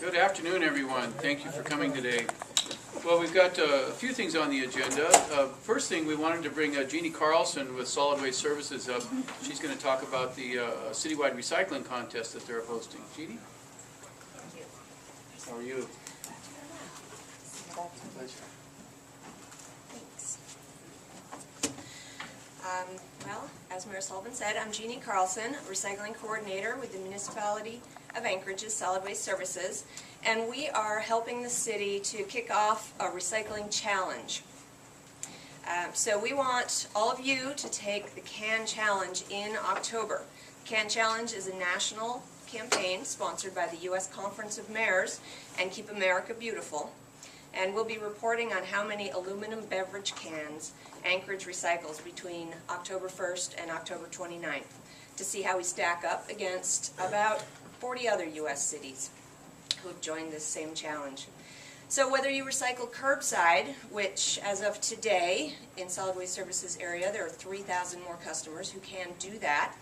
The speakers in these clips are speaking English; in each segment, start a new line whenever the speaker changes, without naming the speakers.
Good afternoon, everyone. Thank you for coming today. Well, we've got a few things on the agenda. First thing, we wanted to bring Jeannie Carlson with Solid Waste Services up. She's going to talk about the citywide recycling contest that they're hosting. Jeannie?
Thank you.
How are you?
Thanks. Well, as Mayor Sullivan said, I'm Jeannie Carlson, recycling coordinator with the Municipality of Anchorage's Solid Waste Services, and we are helping the city to kick off a recycling challenge. So we want all of you to take the Can Challenge in October. Can Challenge is a national campaign sponsored by the U.S. Conference of Mayors and Keep America Beautiful. And we'll be reporting on how many aluminum beverage cans Anchorage recycles between October 1st and October 29th to see how we stack up against about 40 other U.S. cities who have joined this same challenge. So whether you recycle curbside, which as of today in Solid Waste Services area there are 3,000 more customers who can do that,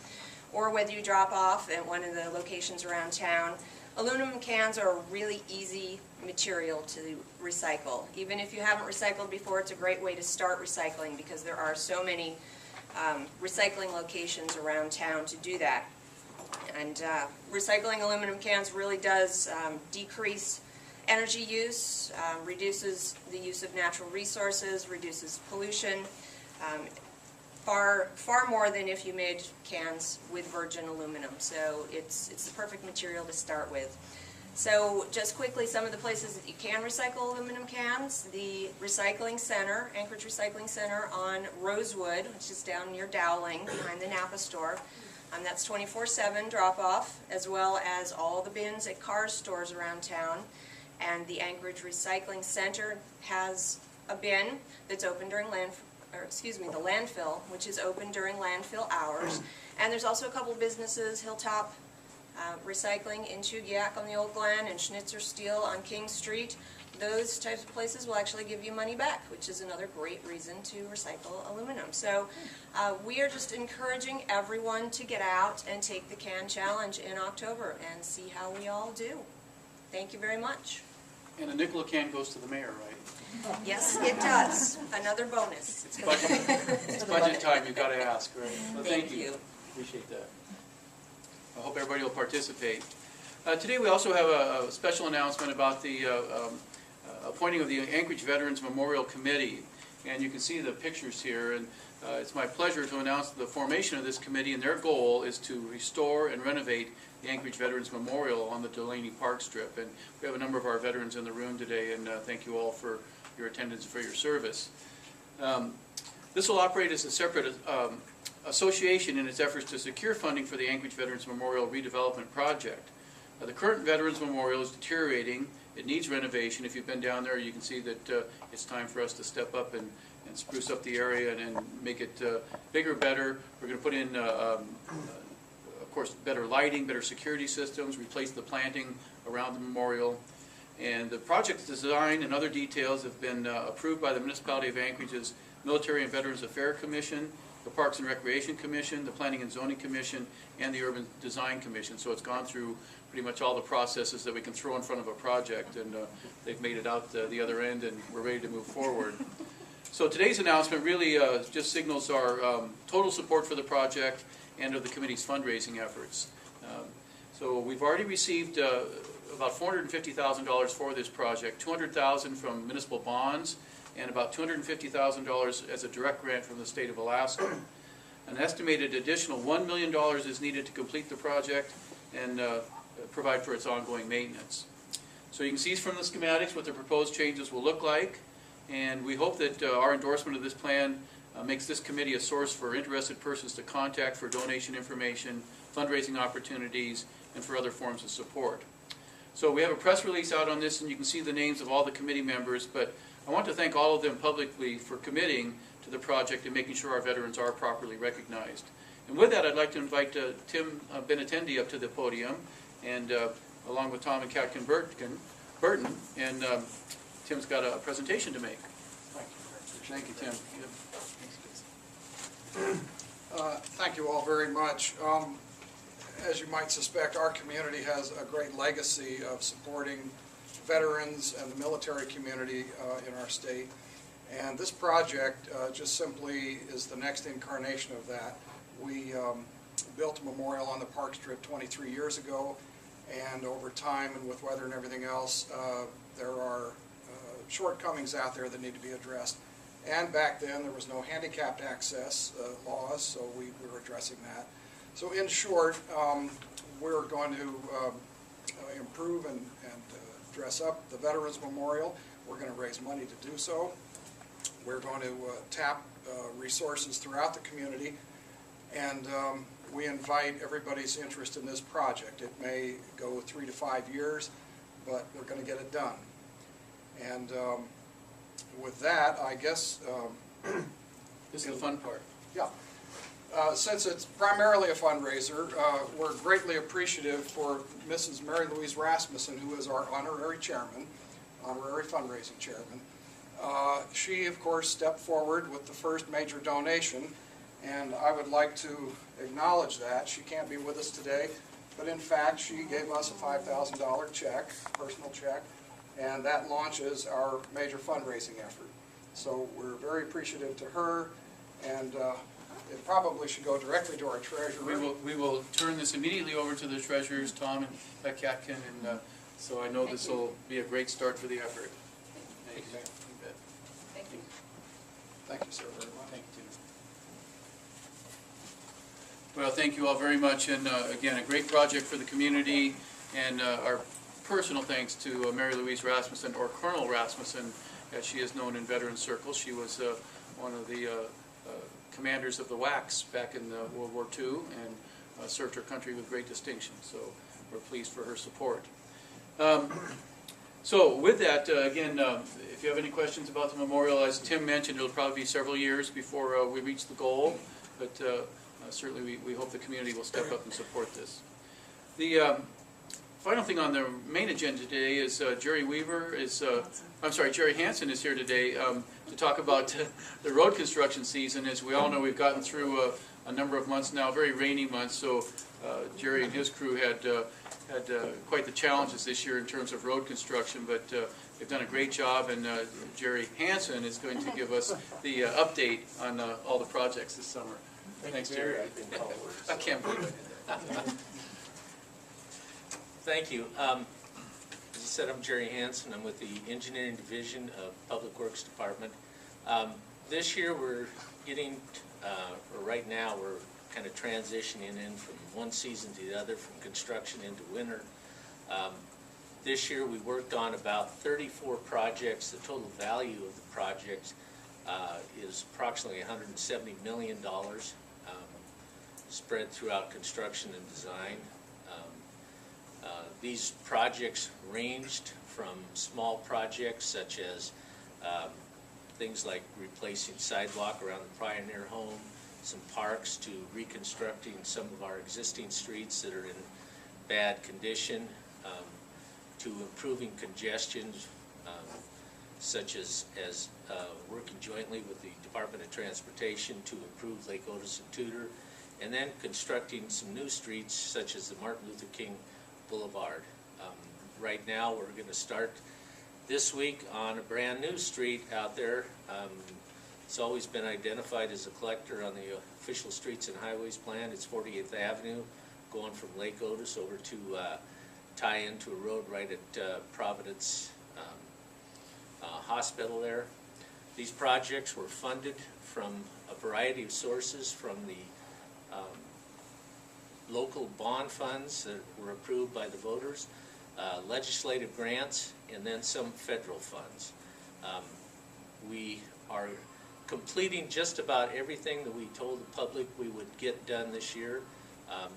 or whether you drop off at one of the locations around town, aluminum cans are a really easy material to recycle. Even if you haven't recycled before, it's a great way to start recycling because there are so many recycling locations around town to do that. And recycling aluminum cans really does decrease energy use, reduces the use of natural resources, reduces pollution, far more than if you made cans with virgin aluminum. So it's the perfect material to start with. So just quickly, some of the places that you can recycle aluminum cans: the Recycling Center, Anchorage Recycling Center on Rosewood, which is down near Dowling behind the Napa store. That's 24/7 drop-off, as well as all the bins at Carr's stores around town. And the Anchorage Recycling Center has a bin that's open during the landfill, which is open during landfill hours. And there's also a couple of businesses, Hilltop Recycling in Chugiak on the Old Glen and Schnitzer Steel on King Street. Those types of places will actually give you money back, which is another great reason to recycle aluminum. So we are just encouraging everyone to get out and take the Can Challenge in October and see how we all do. Thank you very much.
And a nickel a can goes to the mayor, right?
Yes, it does. Another bonus.
It's budget time, you've got to ask, right? Well, thank you. Appreciate that. I hope everybody will participate. Today we also have a special announcement about the appointing of the Anchorage Veterans Memorial Committee. And you can see the pictures here. And it's my pleasure to announce the formation of this committee, and their goal is to restore and renovate the Anchorage Veterans Memorial on the Delaney Park Strip. And we have a number of our veterans in the room today, and thank you all for your attendance and for your service. This will operate as a separate association in its efforts to secure funding for the Anchorage Veterans Memorial redevelopment project. The current Veterans Memorial is deteriorating. It needs renovation. If you've been down there, you can see that it's time for us to step up and spruce up the area and make it bigger, better. We're going to put in, of course, better lighting, better security systems, replace the planting around the memorial. And the project design and other details have been approved by the Municipality of Anchorage's Military and Veterans Affairs Commission, the Parks and Recreation Commission, the Planning and Zoning Commission, and the Urban Design Commission. So it's gone through pretty much all the processes that we can throw in front of a project, and they've made it out the other end, and we're ready to move forward. So today's announcement really just signals our total support for the project and of the committee's fundraising efforts. So we've already received about $450,000 for this project, $200,000 from municipal bonds, and about $250,000 as a direct grant from the state of Alaska. An estimated additional $1 million is needed to complete the project and provide for its ongoing maintenance. So you can see from the schematics what the proposed changes will look like, and we hope that our endorsement of this plan makes this committee a source for interested persons to contact for donation information, fundraising opportunities, and for other forms of support. So we have a press release out on this, and you can see the names of all the committee members, but I want to thank all of them publicly for committing to the project and making sure our veterans are properly recognized. And with that, I'd like to invite Tim Benatendi up to the podium, and along with Tom and Catkin Burton, and Tim's got a presentation to make. Thank you, Tim.
Thank you all very much. as you might suspect, our community has a great legacy of supporting veterans and the military community in our state. And this project just simply is the next incarnation of that. We built a memorial on the Park Strip 23 years ago, and over time and with weather and everything else, there are shortcomings out there that need to be addressed. And back then, there was no handicapped access laws, so we were addressing that. So in short, we're going to improve and dress up the Veterans Memorial. We're going to raise money to do so. We're going to tap resources throughout the community, and we invite everybody's interest in this project. It may go 3 to 5 years, but we're going to get it done. And with that, I guess...
This is the fun part.
Yeah. Since it's primarily a fundraiser, we're greatly appreciative for Mrs. Mary Louise Rasmussen, who is our honorary chairman, honorary fundraising chairman. She, of course, stepped forward with the first major donation, and I would like to acknowledge that. She can't be with us today, but in fact, she gave us a $5,000 check, personal check, and that launches our major fundraising effort. So we're very appreciative to her, and it probably should go directly to our treasurer.
We will turn this immediately over to the treasurers, Tom and Beck Atkin, and so I know this will be a great start for the effort. Thank you.
Thank you.
Thank you, sir, very much.
Thank you, Tina. Well, thank you all very much, and again, a great project for the community, and our personal thanks to Mary Louise Rasmussen, or Colonel Rasmussen, as she is known in veteran circles. She was one of the commanders of the WACs back in World War II, and served her country with great distinction, so we're pleased for her support. So with that, again, if you have any questions about the memorial, as Tim mentioned, it'll probably be several years before we reach the goal, but certainly we hope the community will step up and support this. The final thing on the main agenda today is Jerry Hansen is here today to talk about the road construction season. As we all know, we've gotten through a number of months now, very rainy months, so Jerry and his crew had quite the challenges this year in terms of road construction, but they've done a great job, and Jerry Hansen is going to give us the update on all the projects this summer. Thanks, Jerry. I can't believe I did that.
Thank you. As I said, I'm Jerry Hansen. I'm with the Engineering Division of Public Works Department. This year we're getting, or right now we're kind of transitioning in from one season to the other, from construction into winter. This year we worked on about 34 projects. The total value of the projects is approximately $170 million, spread throughout construction and design. These projects ranged from small projects such as things like replacing sidewalk around the Pioneer Home, some parks, to reconstructing some of our existing streets that are in bad condition, to improving congestion, such as working jointly with the Department of Transportation to improve Lake Otis and Tudor, and then constructing some new streets such as the Martin Luther King Boulevard. Right now we're going to start this week on a brand new street out there. It's always been identified as a collector on the official streets and highways plan. It's 48th Avenue, going from Lake Otis over to tie into a road right at Providence Hospital there. These projects were funded from a variety of sources, from the local bond funds that were approved by the voters, legislative grants, and then some federal funds. We are completing just about everything that we told the public we would get done this year.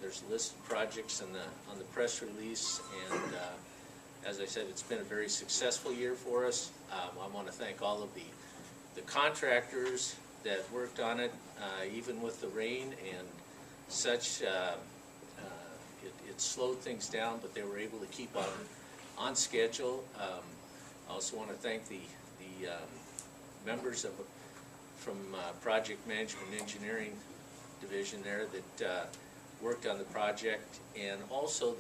There's a list of projects on the press release, and as I said, it's been a very successful year for us. I want to thank all of the contractors that worked on it, even with the rain and such. It slowed things down, but they were able to keep on schedule. I also want to thank the members from Project Management Engineering Division there that worked on the project, and also the